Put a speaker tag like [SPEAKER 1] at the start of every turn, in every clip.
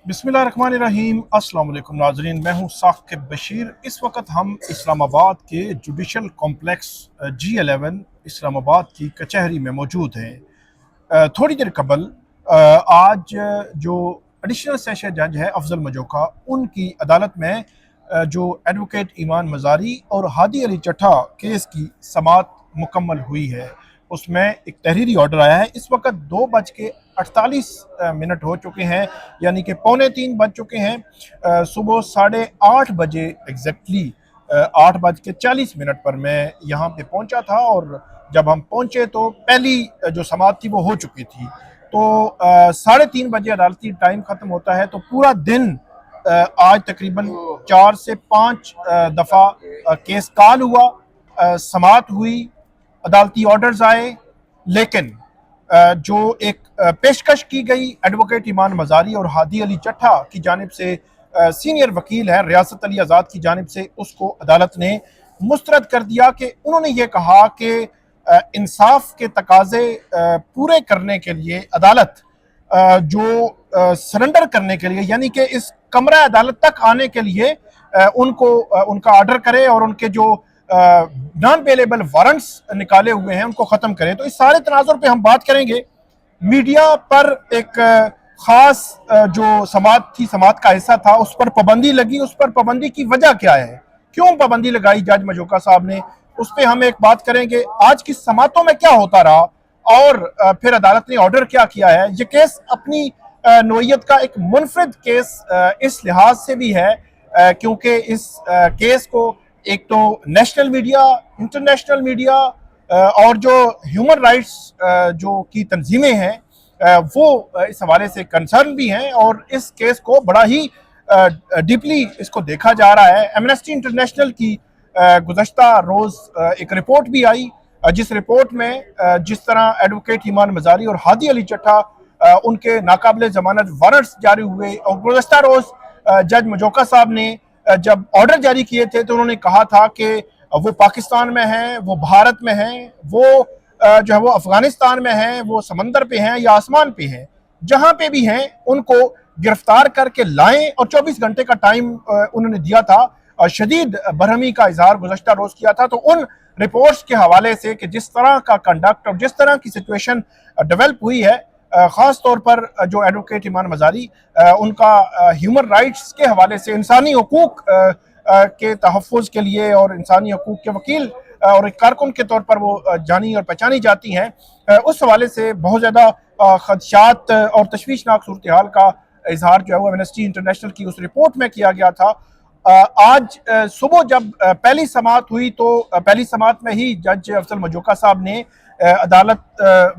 [SPEAKER 1] बिस्मिल्लाहिर्रहमानिर्रहीम। अस्सलाम वालेकुम नाजरीन, मैं हूं साकिब बशीर। इस वक्त हम इस्लामाबाद के जुडिशल कॉम्प्लेक्स G11 इस्लामाबाद की कचहरी में मौजूद हैं। थोड़ी देर कबल आज जो एडिशनल सेशन जज है अफजल मजोका, उनकी अदालत में जो एडवोकेट ईमान मजारी और हादी अली चट्ठा केस की समाअत मुकम्मल हुई है, उसमें एक तहरीरी ऑर्डर आया है। इस वक्त 2:48 हो चुके हैं, यानी कि पौने 3 बज चुके हैं। सुबह 8:30 बजे एग्जैक्टली 8:40 पर मैं यहाँ पे पहुँचा था, और जब हम पहुँचे तो पहली जो समाअत थी वो हो चुकी थी। तो 3:30 बजे अदालती टाइम ख़त्म होता है, तो पूरा दिन आज तकरीबन 4 से 5 दफ़ा केस कॉल हुआ, समाअत हुई, अदालती ऑर्डर्स आए। लेकिन जो एक पेशकश की गई एडवोकेट ईमान मजारी और हादी अली चट्ठा की जानिब से, सीनियर वकील है रियासत अली आज़ाद की जानिब से, उसको अदालत ने मुस्तरद कर दिया कि उन्होंने ये कहा कि इंसाफ के तकाजे पूरे करने के लिए अदालत जो सरेंडर करने के लिए, यानी कि इस कमरा अदालत तक आने के लिए उनको उनका ऑर्डर करे और उनके जो नॉन बेलेबल वारंट्स निकाले हुए हैं उनको ख़त्म करें। तो इस सारे तनाजुर पे हम बात करेंगे। मीडिया पर एक ख़ास जो समाअत थी, समाअत का हिस्सा था, उस पर पाबंदी लगी। उस पर पाबंदी की वजह क्या है, क्यों पाबंदी लगाई जज मजोका साहब ने, उस पर हम एक बात करेंगे। आज की समाअतों में क्या होता रहा और फिर अदालत ने ऑर्डर क्या किया है। ये केस अपनी नोयत का एक मुनफरिद केस इस लिहाज से भी है क्योंकि इस केस को एक तो नेशनल मीडिया, इंटरनेशनल मीडिया और जो ह्यूमन राइट्स जो की तंजीमें हैं वो इस हवाले से कंसर्न भी हैं, और इस केस को बड़ा ही डीपली इसको देखा जा रहा है। एमनेस्टी इंटरनेशनल की गुज़श्ता रोज़ एक रिपोर्ट भी आई, जिस रिपोर्ट में जिस तरह एडवोकेट ईमान मजारी और हादी अली चट्ठा उनके नाकाबिले ज़मानत वारंट्स जारी हुए, और गुज़श्ता रोज़ जज मजोका साहब ने जब ऑर्डर जारी किए थे तो उन्होंने कहा था कि वो पाकिस्तान में हैं, वो भारत में हैं, वो जो है वो अफगानिस्तान में हैं, वो समंदर पे हैं या आसमान पे हैं, जहां पे भी हैं उनको गिरफ्तार करके लाएं, और 24 घंटे का टाइम उन्होंने दिया था। शदीद बरहमी का इजहार गुज़श्ता रोज किया था। तो उन रिपोर्ट्स के हवाले से कि जिस तरह का कंडक्ट और जिस तरह की सिचुएशन डेवलप हुई है, ख़ास तौर पर जो एडवोकेट ईमान मजारी, उनका ह्यूमन राइट्स के हवाले से, इंसानी हकूक़ के तहफ़्फ़ुज़ के लिए और इंसानी हकूक़ के वकील और एक कारकुन के तौर पर वो जानी और पहचानी जाती हैं, उस हवाले से बहुत ज़्यादा खदशात और तशवीशनाक सूरत हाल का इजहार जो है वो एमनेस्टी इंटरनेशनल की उस रिपोर्ट में किया गया था। आज सुबह जब पहली समाअत हुई तो पहली समाअत में ही जज अफजल मजोका साहब ने, अदालत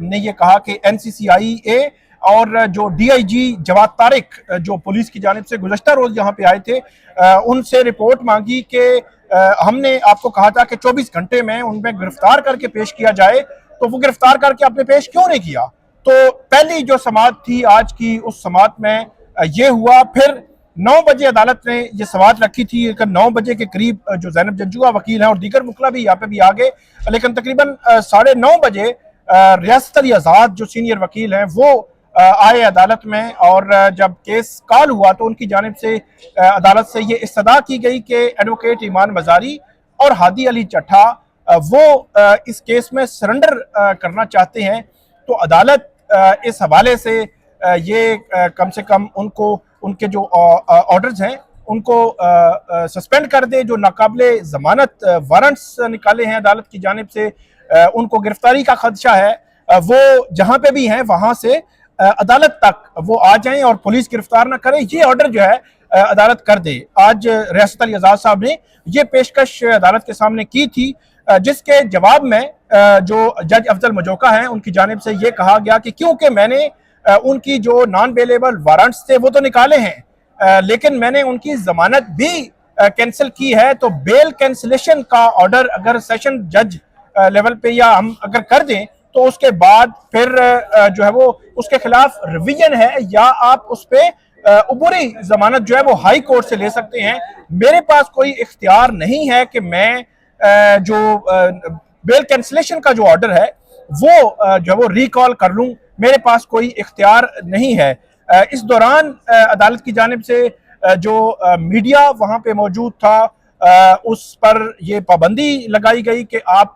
[SPEAKER 1] ने यह कहा कि NCCIA और जो DIG जवाद तारिक जो पुलिस की जानिब से गुज़श्ता रोज यहाँ पे आए थे, उनसे रिपोर्ट मांगी कि हमने आपको कहा था कि 24 घंटे में उनमें गिरफ्तार करके पेश किया जाए, तो वो गिरफ्तार करके आपने पेश क्यों नहीं किया। तो पहली जो समाअत थी आज की, उस समाअत में ये हुआ। फिर 9 बजे अदालत ने यह समाअत रखी थी, 9 बजे के करीब जो ज़ैनब जंजुआ वकील हैं और दीगर मुखला भी यहाँ पे भी आ गए, लेकिन तकरीबन 9:30 बजे रियासत अली आज़ाद जो सीनियर वकील हैं वो आए अदालत में, और जब केस कॉल हुआ तो उनकी जानिब से अदालत से ये इस्तदा की गई कि एडवोकेट ईमान मजारी और हादी अली चट्ठा वो इस केस में सरेंडर करना चाहते हैं। तो अदालत इस हवाले से ये कम से कम उनको उनके जो ऑर्डर्स हैं उनको सस्पेंड कर दे। जो नाकाबिले ज़मानत वारंट्स निकाले हैं अदालत की जानिब से, उनको गिरफ्तारी का खदशा है, वो जहाँ पे भी हैं वहाँ से अदालत तक वो आ जाएं और पुलिस गिरफ्तार ना करे, ये ऑर्डर जो है अदालत कर दे। आज रियासत अली आज़ाद साहब ने ये पेशकश अदालत के सामने की थी, जिसके जवाब में जो जज अफजल मजोका हैं उनकी जानिब से ये कहा गया कि क्योंकि मैंने उनकी जो नॉन बेलेबल वारंट्स थे वो तो निकाले हैं, लेकिन मैंने उनकी जमानत भी कैंसिल की है, तो बेल कैंसिलेशन का ऑर्डर अगर सेशन जज लेवल पे या हम अगर कर दें तो उसके बाद फिर जो है वो उसके खिलाफ रिवीजन है, या आप उस पर अबूरी जमानत जो है वो हाई कोर्ट से ले सकते हैं। मेरे पास कोई इख्तियार नहीं है कि मैं जो बेल कैंसिलेशन का जो ऑर्डर है वो जो है वो रिकॉल कर लूं, मेरे पास कोई इख्तियार नहीं है। इस दौरान अदालत की जानिब से जो मीडिया वहाँ पे मौजूद था उस पर यह पाबंदी लगाई गई कि आप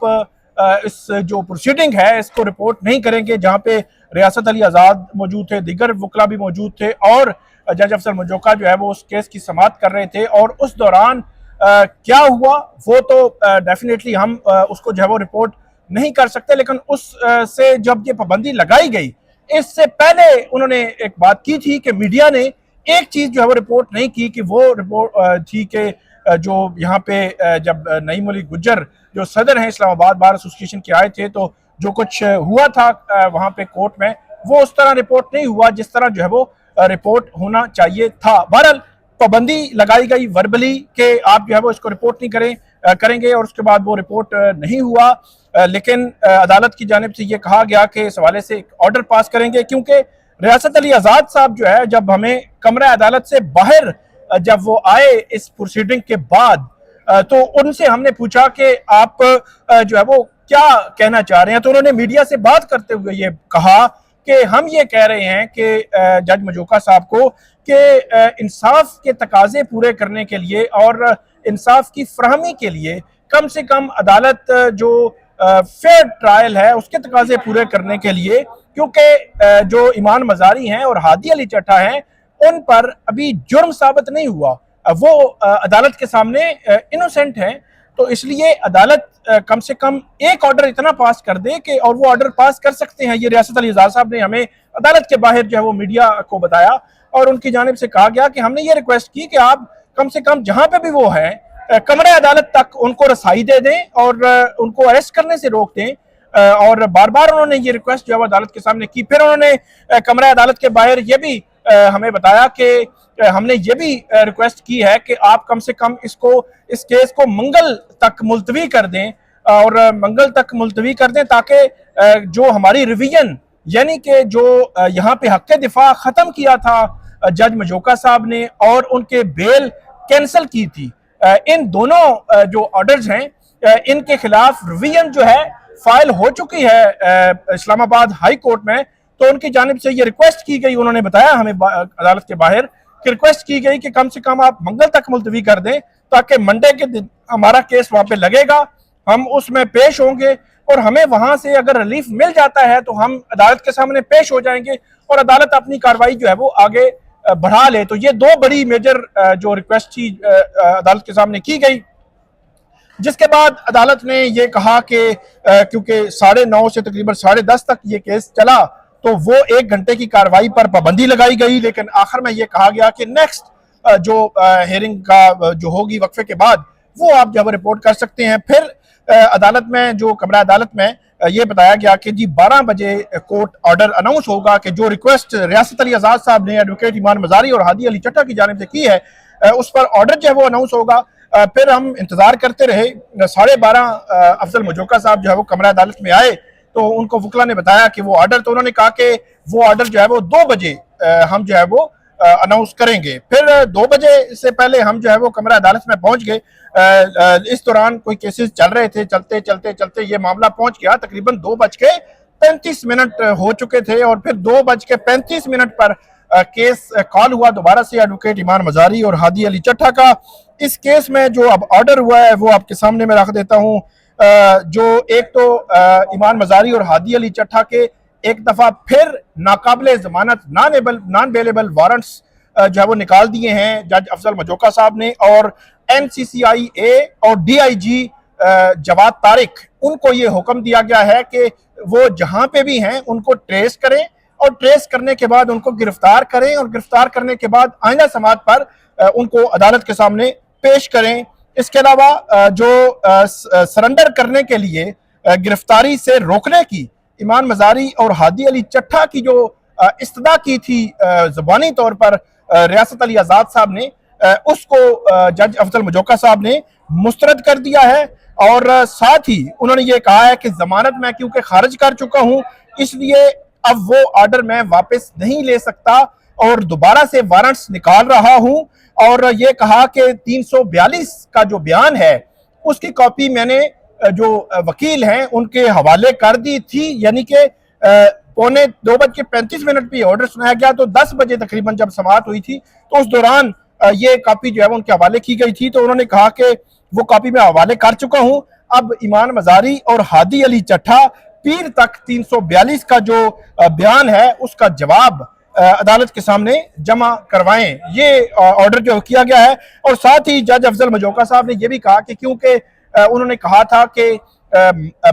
[SPEAKER 1] इस जो प्रोसीडिंग है इसको रिपोर्ट नहीं करेंगे, जहाँ पे रियासत अली आज़ाद मौजूद थे, दीगर वकला भी मौजूद थे और जज अफजल मजोका जो है वो उस केस की समाअत कर रहे थे। और उस दौरान क्या हुआ वो तो डेफिनेटली हम उसको जो है वो रिपोर्ट नहीं कर सकते, लेकिन उस से जब ये पाबंदी लगाई गई इससे पहले उन्होंने एक बात की थी कि मीडिया ने एक चीज जो है वो रिपोर्ट नहीं की कि वो रिपोर्ट थी कि जो यहाँ पे जब नईम अली गुज्जर जो सदर हैं इस्लामाबाद बार एसोसिएशन के आए थे तो जो कुछ हुआ था वहाँ पे कोर्ट में वो उस तरह रिपोर्ट नहीं हुआ जिस तरह जो है वो रिपोर्ट होना चाहिए था। बहरहाल पाबंदी लगाई गई वर्बली कि आप जो है वो इसको रिपोर्ट नहीं करेंगे और उसके बाद वो रिपोर्ट नहीं हुआ, लेकिन अदालत की जानिब से ये कहा गया कि इस हवाले से एक ऑर्डर पास करेंगे, क्योंकि रियासत अली आज़ाद साहब जो है जब हमें कमरा अदालत से बाहर जब वो आए इस प्रोसीडिंग के बाद तो उनसे हमने पूछा कि आप जो है वो क्या कहना चाह रहे हैं, तो उन्होंने मीडिया से बात करते हुए ये कहा कि हम ये कह रहे हैं कि जज मजोका साहब को कि इंसाफ के तकाजे पूरे करने के लिए और इंसाफ की फराहमी के लिए कम से कम अदालत जो फेयर ट्रायल है उसके तकाजे पूरे करने के लिए, क्योंकि जो ईमान मजारी हैं और हादी अली चट्टा हैं उन पर अभी जुर्म साबित नहीं हुआ, वो अदालत के सामने इनोसेंट हैं, तो इसलिए अदालत कम से कम एक ऑर्डर इतना पास कर दे कि और वो ऑर्डर पास कर सकते हैं। ये रियासत अली आज़ाद साहब ने हमें अदालत के बाहर जो है वो मीडिया को बताया और उनकी जानिब से कहा गया कि हमने ये रिक्वेस्ट की कि आप कम से कम जहां पे भी वो है कमरे अदालत तक उनको रसाई दे दें और उनको अरेस्ट करने से रोक दें, और बार बार उन्होंने ये रिक्वेस्ट जो है अदालत के सामने की। फिर उन्होंने कमरा अदालत के बाहर ये भी हमें बताया कि हमने ये भी रिक्वेस्ट की है कि आप कम से कम इस केस को मंगल तक मुलतवी कर दें और मंगल तक मुलतवी कर दें ताकि जो हमारी रिवीजन यानी कि जो यहाँ पे हक दिफा खत्म किया था जज मजोका साहब ने और उनके बेल कैंसिल की थी, इन दोनों जो ऑर्डर्स हैं इनके खिलाफ रिवीजन जो है फाइल हो चुकी है इस्लामाबाद हाई कोर्ट में, तो उनकी जानिब से ये रिक्वेस्ट की गई, उन्होंने बताया हमें अदालत के बाहर कि रिक्वेस्ट की गई कि कम से कम आप मंगल तक मुलतवी कर दें ताकि मंडे के दिन हमारा केस वहां पे लगेगा, हम उसमें पेश होंगे और हमें वहां से अगर रिलीफ मिल जाता है तो हम अदालत के सामने पेश हो जाएंगे और अदालत अपनी कार्रवाई जो है वो आगे बढ़ा ले। तो ये दो बड़ी मेजर जो रिक्वेस्ट थी अदालत के सामने की गई, जिसके बाद अदालत ने ये कहा कि क्योंकि 9:30 से तकरीबन 10:30 तक ये केस चला तो वो 1 घंटे की कार्रवाई पर पाबंदी लगाई गई, लेकिन आखिर में ये कहा गया कि नेक्स्ट जो हेयरिंग का जो होगी वक्फे के बाद वो आप जब रिपोर्ट कर सकते हैं। फिर अदालत में जो कमरा अदालत में ये बताया गया कि जी 12 बजे कोर्ट ऑर्डर अनाउंस होगा कि जो रिक्वेस्ट रियासत अली आज़ाद साहब ने एडवोकेट ईमान मजारी और हादी अली चट्टा की जानिब से की है उस पर ऑर्डर जो है वो अनाउंस होगा। फिर हम इंतजार करते रहे, 12:30 अफजल मजोका साहब जो है वो कमरा अदालत में आए तो उनको वकला ने बताया कि वो ऑर्डर, तो उन्होंने कहा कि वो ऑर्डर जो है वो 2 बजे हम जो है वो अनाउंस करेंगे। फिर 2 बजे से पहले हम जो है वो कमरा अदालत में पहुंच गए। इस दौरान कोई केसेस चल रहे थे, चलते चलते चलते ये मामला पहुंच गया तकरीबन 2:35 हो चुके थे और फिर 2:35 पर केस कॉल हुआ दोबारा से एडवोकेट ईमान मजारी और हादी अली चट्टा का। इस केस में जो अब ऑर्डर हुआ है वो आपके सामने मैं रख देता हूँ। जो एक तो ईमान मजारी और हादी अली चट्टा के एक दफा फिर नाकाबिले जमानत नॉन बेलेबल वारंट्स जो है वो निकाल दिए हैं जज अफजल मजोका साहब ने, और NCCIA और DIG जवाद तारिक उनको ये हुक्म दिया गया है कि वो जहां पे भी हैं उनको ट्रेस करें और ट्रेस करने के बाद उनको गिरफ्तार करें और गिरफ्तार करने के बाद आइंदा समाअत पर उनको अदालत के सामने पेश करें। इसके अलावा जो सरेंडर करने के लिए गिरफ्तारी से रोकने की ईमान मजारी और हादी अली चट्टा की जो इस्तदा की थी ज़बानी तौर पर रियासत अली आज़ाद साहब ने, उसको जज अफजल मजोका साहब ने मुस्तरद कर दिया है और साथ ही उन्होंने ये कहा है कि जमानत मैं क्योंकि खारिज कर चुका हूं इसलिए अब वो ऑर्डर मैं वापस नहीं ले सकता और दोबारा से वारंट्स निकाल रहा हूं। और ये कहा कि 342 का जो बयान है उसकी कॉपी मैंने जो वकील हैं उनके हवाले कर दी थी, यानी कि 2:35 पे ऑर्डर सुनाया गया। तो 10 बजे तकरीबन जब समाअत हुई थी तो उस दौरान ये कॉपी जो है वो उनके हवाले की गई थी। तो उन्होंने कहा कि वो कॉपी मैं हवाले कर चुका हूं, अब ईमान मजारी और हादी अली चट्ठा पीर तक 342 का जो बयान है उसका जवाब अदालत के सामने जमा करवाएं। ये ऑर्डर जो किया गया है। और साथ ही जज अफजल मजोका साहब ने यह भी कहा कि क्योंकि उन्होंने कहा था कि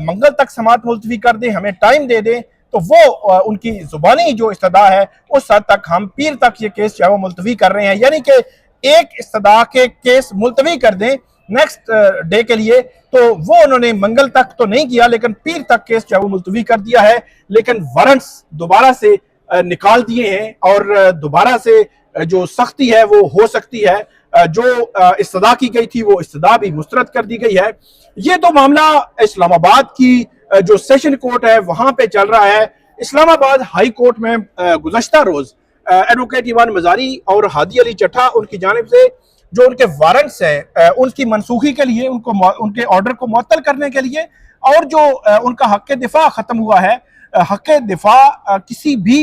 [SPEAKER 1] मंगल तक समाअत मुलतवी कर दें, हमें टाइम दे दें, तो वो उनकी जुबानी जो इस्तदा है उस हद तक हम पीर तक ये केस जो है वो मुलतवी कर रहे हैं। यानी कि एक इस्तदा के केस मुलतवी कर दें नेक्स्ट डे के लिए, तो वो उन्होंने मंगल तक तो नहीं किया लेकिन पीर तक केस जो है वो मुलतवी कर दिया है। लेकिन वारंट्स दोबारा से निकाल दिए हैं और दोबारा से जो सख्ती है वो हो सकती है। जो इस्तदा की गई थी वो इस्तदा भी मुस्तरद कर दी गई है। ये तो मामला इस्लामाबाद की जो सेशन कोर्ट है वहां पे चल रहा है। इस्लामाबाद हाई कोर्ट में गुज़श्ता रोज एडवोकेट ईमान मजारी और हादी अली चट्ठा उनकी जानिब से जो उनके वारंट्स हैं उनकी मनसूखी के लिए, उनके ऑर्डर को मुअत्तल करने के लिए, और जो उनका हक दिफा खत्म हुआ है। हक दिफा किसी भी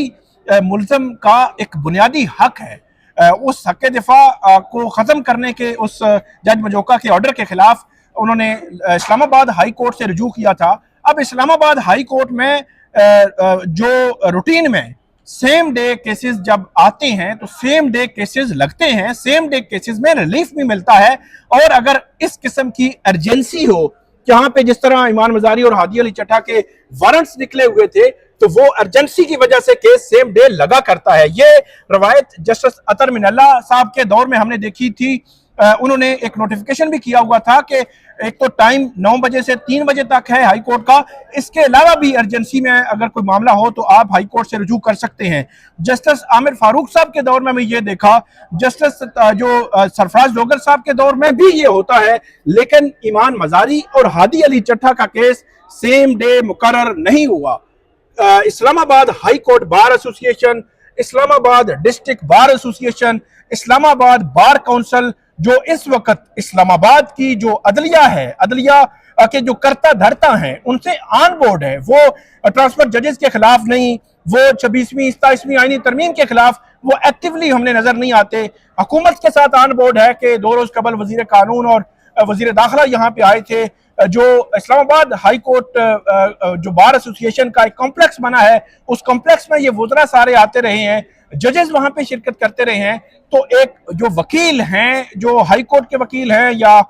[SPEAKER 1] मुल्ज़म का एक बुनियादी हक है। उस हक दिफा को ख़त्म करने के उस जज मजोका के ऑर्डर के खिलाफ उन्होंने इस्लामाबाद हाई कोर्ट से रुजू किया था। अब इस्लामाबाद हाई कोर्ट में जो रूटीन में सेम डे केसेस जब आते हैं तो सेम डे केसेस लगते हैं, सेम डे केसेस में रिलीफ भी मिलता है। और अगर इस किस्म की अर्जेंसी हो, जहां पे जिस तरह ईमान मजारी और हादी अली चट्ठा के वारंट्स निकले हुए थे, तो वो अर्जेंसी की वजह से केस सेम डे लगा करता है। ये रवायत जस्टिस अतर मिनल्ला साहब के दौर में हमने देखी थी। उन्होंने एक नोटिफिकेशन भी किया हुआ था कि एक तो टाइम 9 बजे से 3 बजे तक है हाई कोर्ट का, इसके अलावा भी अर्जेंसी में अगर कोई मामला हो तो आप हाई कोर्ट से रुजू कर सकते हैं। जस्टिस आमिर फारूक साहब के दौर में भी ये देखा, जस्टिस जो सरफराज लोगर साहब के दौर में भी ये होता है। लेकिन ईमान मजारी और हादी अली चट्ठा का केस सेम डे मुकर्रर नहीं हुआ। Islamabad high court bar association, Islamabad district bar association, Islamabad bar council, जो इस वक्त इस्लामाबाद की जो अदलिया है, अदलिया के जो करता धरता हैं उनसे ऑन बोर्ड है। वो ट्रांसफर जजेस के खिलाफ नहीं, वो 26वीं 27वीं आईनी तरमीम के खिलाफ वो एक्टिवली हमने नजर नहीं आते। हुकूमत के साथ ऑन बोर्ड है कि 2 रोज कबल वजीर कानून और वजीर दाखिला यहाँ पे आए थे। जो इस्लामाबाद हाई कोर्ट जो बार एसोसिएशन का एक कॉम्प्लेक्स बना है, उस कॉम्प्लेक्स में ये वुज़रा सारे आते रहे हैं, जजेस वहां पे शिरकत करते रहे हैं। तो एक जो वकील हैं, जो हाई कोर्ट के वकील हैं या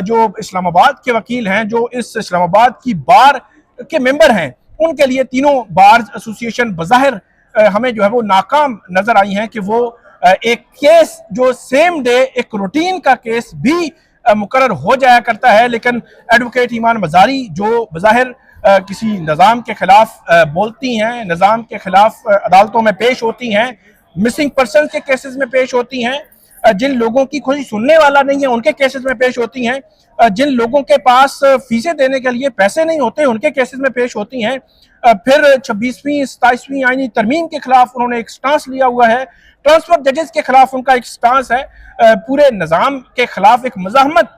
[SPEAKER 1] जो इस्लामाबाद के वकील हैं, जो इस इस्लामाबाद की बार के मेंबर हैं, उनके लिए तीनों बार एसोसिएशन बज़ाहिर हमें जो है वो नाकाम नजर आई हैं कि वो एक केस जो सेम डे एक रूटीन का केस भी मुकर्रर हो जाया करता है। लेकिन एडवोकेट ईमान मजारी जो बज़ाहिर किसी निज़ाम के खिलाफ बोलती हैं, निज़ाम के खिलाफ अदालतों में पेश होती हैं, मिसिंग पर्सन के केसेस में पेश होती हैं, जिन लोगों की कोई सुनने वाला नहीं है उनके केसेस में पेश होती हैं, जिन लोगों के पास फीसें देने के लिए पैसे नहीं होते उनके केसेस में पेश होती हैं। फिर 26वीं 27वीं आईनी तरमीम के खिलाफ उन्होंने एक स्टांस लिया हुआ है। ट्रांसफर जजेस के खिलाफ उनका एक स्टांस है। पूरे निज़ाम के खिलाफ एक मज़ाहमत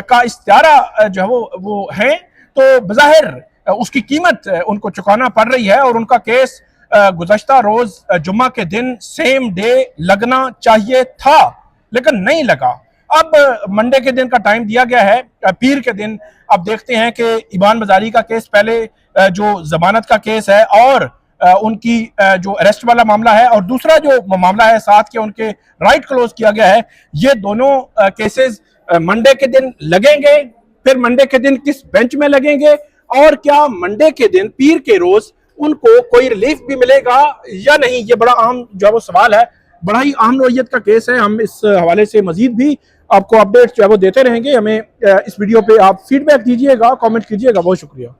[SPEAKER 1] का इस्तियारा जो है वो है। तो बज़ाहिर उसकी कीमत उनको चुकाना पड़ रही है और उनका केस गुज़श्ता रोज जुम्मा के दिन सेम डे लगना चाहिए था लेकिन नहीं लगा। अब मंडे के दिन का टाइम दिया गया है, पीर के दिन। अब देखते हैं कि ईमान मजारी का केस पहले जो जमानत का केस है और उनकी जो अरेस्ट वाला मामला है, और दूसरा जो मामला है साथ के उनके राइट क्लोज किया गया है, ये दोनों केसेस मंडे के दिन लगेंगे। फिर मंडे के दिन किस बेंच में लगेंगे और क्या मंडे के दिन पीर के रोज उनको कोई रिलीफ भी मिलेगा या नहीं, ये बड़ा अहम जो है वो सवाल है। बड़ा ही अहम नौइयत का केस है। हम इस हवाले से मजीद भी आपको अपडेट जो है वो देते रहेंगे। हमें इस वीडियो पे आप फीडबैक दीजिएगा, कमेंट कीजिएगा। बहुत शुक्रिया।